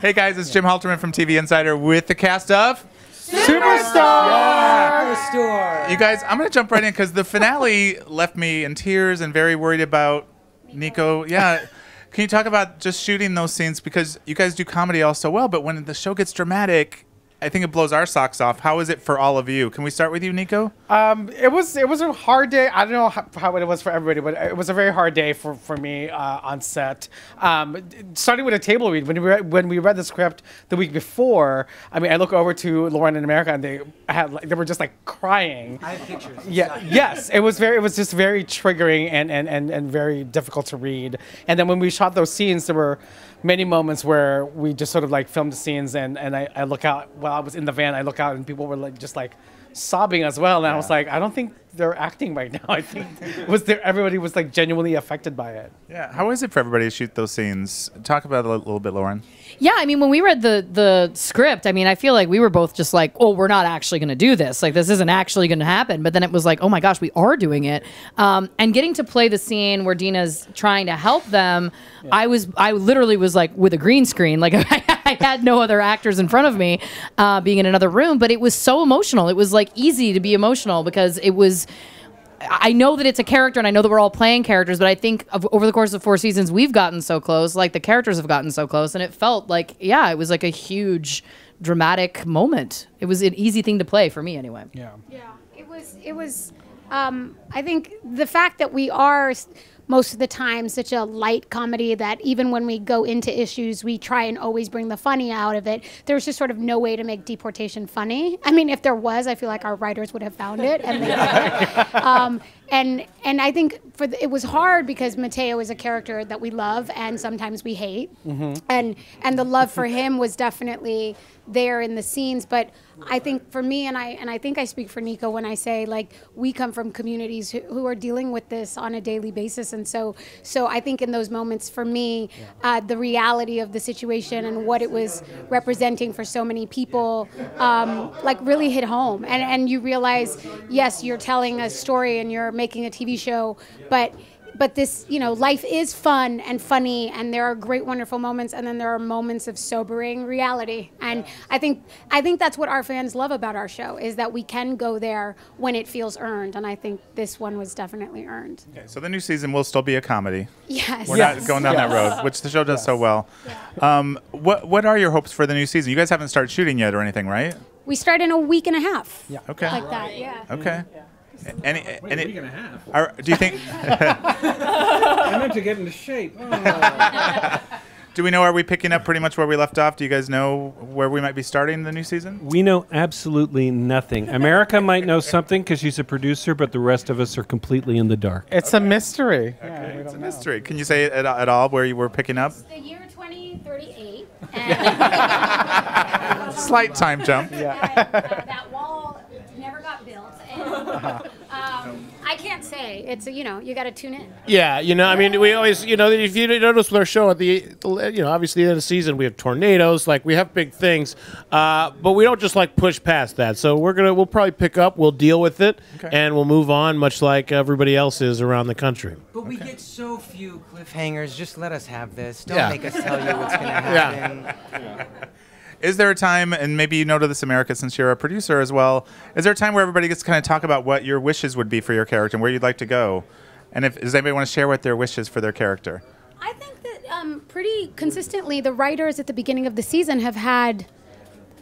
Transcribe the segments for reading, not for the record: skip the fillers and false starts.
Hey guys, it's Jim Halterman from TV Insider with the cast of Superstore! Superstore! You guys, I'm going to jump right in because the finale left me in tears and very worried about Nico. Yeah. Can you talk about just shooting those scenes? Because you guys do comedy all so well, but when the show gets dramatic, I think it blows our socks off. How is it for all of you? Can we start with you, Nico? It was a hard day. I don't know how it was for everybody, but it was a very hard day for me on set. Starting with a table read, when we read the script the week before, I mean, I look over to Lauren in America, and they were just like crying. I have pictures. Yeah, yes, it was just very triggering and very difficult to read. And then when we shot those scenes, there were many moments where we just sort of like filmed the scenes, and I look out while I was in the van. I look out and people were like just like sobbing as well, and I was like, I don't think they're acting right now. I think everybody was like genuinely affected by it. Yeah, how is it for everybody to shoot those scenes? Talk about it a little bit, Lauren. Yeah, I mean, when we read the script, I mean, I feel like we were both just like, oh, we're not actually going to do this. Like, this isn't actually going to happen. But then it was like, oh my gosh, we are doing it. And getting to play the scene where Dina's trying to help them, yeah. I literally was like with a green screen, like I had no other actors in front of me, being in another room. But it was so emotional. It was like easy to be emotional because it was. I know that it's a character, and I know that we're all playing characters, but I think over the course of 4 seasons, we've gotten so close, like the characters have gotten so close, and it felt like, yeah, it was like a huge, dramatic moment. It was an easy thing to play for me, anyway. Yeah. Yeah, it was. I think the fact that we are most of the time such a light comedy that even when we go into issues, we try and always bring the funny out of it. There's just sort of no way to make deportation funny. I mean, if there was, I feel like our writers would have found it and made it. And I think it was hard because Mateo is a character that we love and sometimes we hate. Mm-hmm. And the love for him was definitely there in the scenes. But I think for me, and I think I speak for Nico when I say, like, we come from communities who are dealing with this on a daily basis. And so I think in those moments for me, the reality of the situation and what it was representing for so many people, like really hit home. And you realize, yes, you're telling a story and you're making a TV show, but this, you know, life is fun and funny, and there are great, wonderful moments, and then there are moments of sobering reality. And I think that's what our fans love about our show, is that we can go there when it feels earned, and I think this one was definitely earned. Okay, so the new season will still be a comedy. Yes. We're not going down that road, which the show does so well. Yeah. What are your hopes for the new season? You guys haven't started shooting yet or anything, right? We start in a week and a half. Yeah. Okay. Like that, yeah. Okay. Yeah. A week and a half. Do you think? I meant to get into shape. Oh. Do we know, are we picking up pretty much where we left off? Do you guys know where we might be starting the new season? We know absolutely nothing. America might know something because she's a producer, but the rest of us are completely in the dark. It's a mystery. Okay, yeah, it's a mystery. Can you say it at all where you were picking up? It's the year 2038. Slight time jump. Yeah. And, that wall never got built. And, I can't say. It's you got to tune in. Yeah, I mean, we always, if you notice with our show at the obviously in the season we have tornadoes, like we have big things, but we don't just like push past that. So we'll probably pick up, we'll deal with it, and we'll move on, much like everybody else is around the country. But we get so few cliffhangers. Just let us have this. Don't make us tell you what's going to happen. Yeah. Is there a time, and maybe you know to this, America, since you're a producer as well, is there a time where everybody gets to kind of talk about what your wishes would be for your character and where you'd like to go? And does anybody want to share what their wishes for their character? I think that pretty consistently the writers at the beginning of the season have had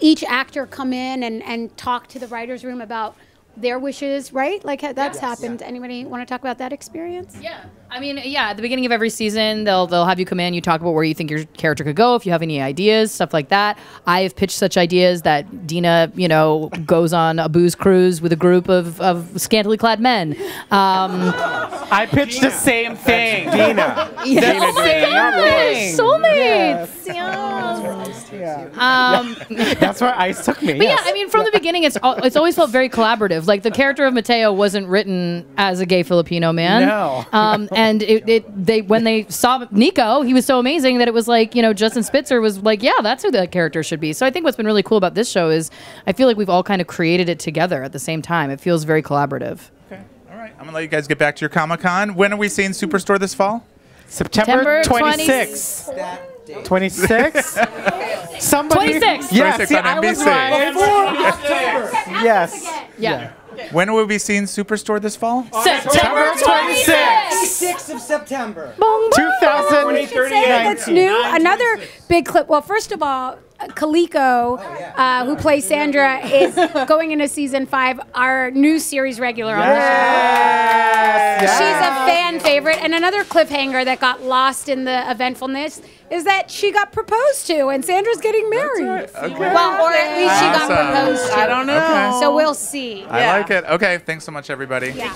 each actor come in and talk to the writer's room about their wishes, right? Like that's happened. Anybody want to talk about that experience? Yeah. I mean, yeah, at the beginning of every season, they'll have you come in, you talk about where you think your character could go, if you have any ideas, stuff like that. I have pitched such ideas that Dina, goes on a booze cruise with a group of scantily clad men. I pitched the same thing. Dina. Yeah. Oh my God. Soulmates. Yeah. That's where ice took me. But yeah, I mean, from the beginning, it's always felt very collaborative. Like the character of Mateo wasn't written as a gay Filipino man. No. And when they saw Nico, he was so amazing that it was like, Justin Spitzer was like, yeah, that's who that character should be. So I think what's been really cool about this show is I feel like we've all kind of created it together at the same time. It feels very collaborative. Okay. All right. I'm going to let you guys get back to your Comic-Con. When are we seeing Superstore this fall? September 26th. 26th? Somebody. 26. Yes, 26 see, on I was NBC. right. Yes. Yeah. When will we be seeing Superstore this fall? September 26th. 6th of September. 2030. That's new. Another big clip. Well, first of all, Kaliko, who plays Sandra, is going into season 5, our new series regular on the show. She's a fan favorite. And another cliffhanger that got lost in the eventfulness is that she got proposed to, and Sandra's getting married. Okay. Well, or at least she got Awesome. proposed to. I don't know. Okay. So we'll see. I like it. Okay, thanks so much, everybody. Yeah.